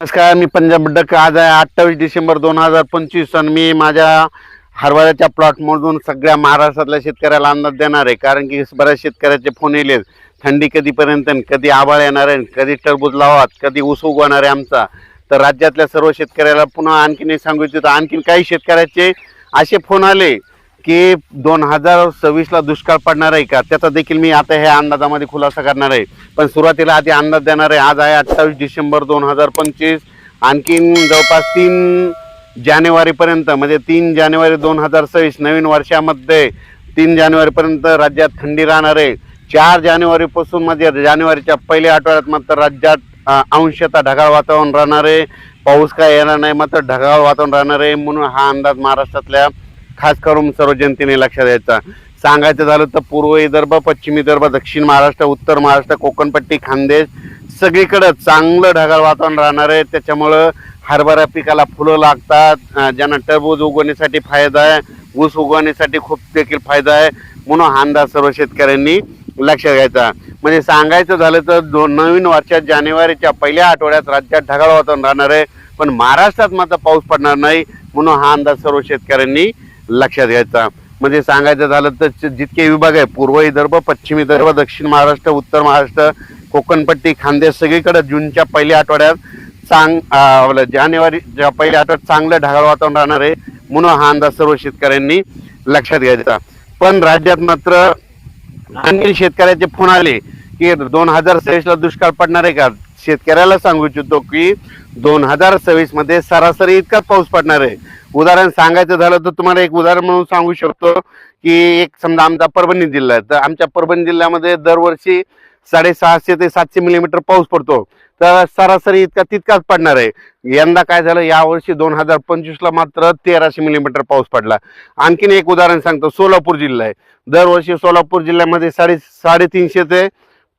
नमस्कार, मी पंजाब डक. आज आहे 28 डिसेंबर 2025 आणि मी माझ्या हरभऱ्याच्या प्लॉटमधून सगळ्या महाराष्ट्रातल्या शेतकऱ्याला अंदाज देणार आहे. कारण की बऱ्याच शेतकऱ्याचे फोन येले, थंडी कधीपर्यंत, कधी आभाळ येणार आहे, कधी टरबूज लावात, कधी ऊस उगवणार आहे आमचा. तर राज्यातल्या सर्व शेतकऱ्याला पुन्हा आणखीन एक सांगू इच्छितो. आणखीन काही शेतकऱ्याचे असे फोन आले की 2026ला दुष्काळ पडणार आहे का, त्याचा देखील मी आता ह्या अंदाजामध्ये खुलासा करणार आहे. पण सुरुवातीला आधी अंदाज देणार आहे. आज आहे 28 डिसेंबर 2025. आणखीन जवळपास 3 जानेवारीपर्यंत, म्हणजे 3 जानेवारी 2026 नवीन वर्षामध्ये 3 जानेवारीपर्यंत राज्यात थंडी राहणार आहे. 4 जानेवारीपासून म्हणजे जानेवारीच्या पहिल्या आठवड्यात मात्र राज्यात अंशतः ढगाळ वातावरण राहणार आहे. पाऊस काय येणार नाही, मात्र ढगाळ वातावरण राहणार आहे. म्हणून हा अंदाज महाराष्ट्रातल्या खास करून सर्व जनतेने लक्षात द्यायचा. सांगायचं झालं तर पूर्व विदर्भ, पश्चिम विदर्भ, दक्षिण महाराष्ट्र, उत्तर महाराष्ट्र, कोकणपट्टी, खानदेश सगळीकडे चांगलं ढगाळ वातावरण राहणार आहे. त्याच्यामुळं हरभरा पिकाला फुलं लागतात, ज्यांना टरबूज उगवण्यासाठी फायदा आहे, ऊस उगवण्यासाठी खूप देखील फायदा आहे. म्हणून हा अंदाज सर्व शेतकऱ्यांनी लक्षात घ्यायचा. म्हणजे सांगायचं झालं तर नवीन वर्षात जानेवारीच्या पहिल्या आठवड्यात राज्यात ढगाळ वातावरण राहणार आहे, पण महाराष्ट्रात मात्र पाऊस पडणार नाही. म्हणून हा अंदाज सर्व शेतकऱ्यांनी लक्षात घ्यायचा. म्हणजे सांगायचं झालं तर जितके विभाग आहे, पूर्व विदर्भ, पश्चिम विदर्भ, दक्षिण महाराष्ट्र, उत्तर महाराष्ट्र, कोकणपट्टी, खानदेश सगळीकडे जूनच्या पहिल्या आठवड्यात जानेवारीच्या पहिल्या आठवड्यात चांगलं ढगाळ वातावरण राहणार आहे. म्हणून हा अंदाज सर्व शेतकऱ्यांनी लक्षात घ्यायचा. पण राज्यात मात्र आणखी शेतकऱ्याचे फोन आले की 2026ला दुष्काळ पडणार आहे का. शेतकऱ्याला सांगू इच्छितो की 2026 मध्ये सरासरी इतकाच पाऊस पडणार आहे. उदाहरण सांगायचं झालं तर तुम्हाला एक उदाहरण म्हणून सांगू शकतो की एक समजा आमचा परभणी जिल्हा आहे, तर आमच्या परभणी जिल्ह्यामध्ये दरवर्षी 650 ते 700 मिलीमीटर पाऊस पडतो. तर सरासरी तितकाच पडणार आहे. यंदा काय झालं, यावर्षी 2025ला मात्र 1300 मिलीमीटर पाऊस पडला. आणखीन एक उदाहरण सांगतो, सोलापूर जिल्हा आहे. दरवर्षी सोलापूर जिल्ह्यामध्ये 350 ते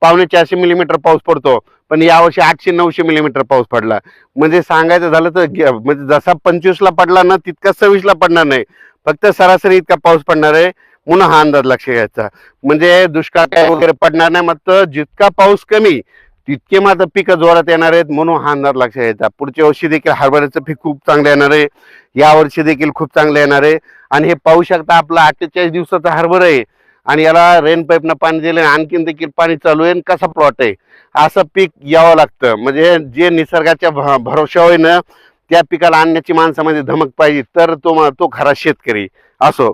450 मिलीमीटर पाऊस पडतो, पण यावर्षी 800-900 मिलीमीटर पाऊस पडला. म्हणजे सांगायचं झालं तर म्हणजे जसा 25ला पडला ना, तितका 26ला पडणार नाही, फक्त सरासरी इतका पाऊस पडणार आहे. म्हणून हा अंदाज लक्ष घ्यायचा. म्हणजे दुष्काळ काय वगैरे पडणार नाही, मात्र जितका पाऊस कमी तितके मात्र पिकं जोरात येणार आहेत. म्हणून हा अंदाज लक्ष घ्यायचा. पुढच्या वर्षी देखील हरभऱ्याचं पीक खूप चांगलं येणार आहे, यावर्षी देखील खूप चांगलं येणार आहे. आणि हे पाहू शकता, आपला 48 दिवसाचा हरभरा आहे आणि याला रेन पाईपनं पाणी दिलं, आणखीन देखील पाणी चालू आहे. कसा प्लॉट आहे, असं पीक यावं लागतं. म्हणजे जे निसर्गाच्या भरोशावर ना, त्या पिकाला आणण्याची माणसामध्ये धमक पाहिजे, तर तो खरा शेतकरी असो.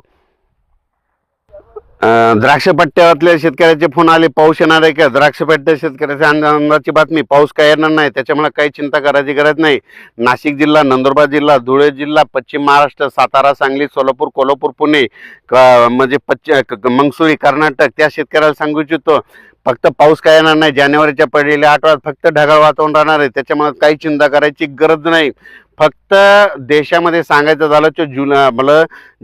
द्राक्ष पट्ट्यातल्या शेतकऱ्याचे फोन आले, पाऊस येणार आहे का. द्राक्ष पट्ट्या शेतकऱ्याच्या आनंदाची बातमी, पाऊस काय येणार नाही, त्याच्यामुळे काही चिंता करायची गरज नाही. नाशिक जिल्हा, नंदुरबार जिल्हा, धुळे जिल्हा, पश्चिम महाराष्ट्र, सातारा, सांगली, सोलापूर, कोल्हापूर, पुणे, म्हणजे मंगसुरी, कर्नाटक, त्या शेतकऱ्याला सांगू इच्छितो फक्त पाऊस काय येणार नाही. जानेवारीच्या पहिल्या आठवड्यात फक्त ढगाळ वातावरण राहणार आहे, त्याच्यामुळे काही चिंता करायची गरज नाही. फक्त देशामध्ये सांगायचं झालं तर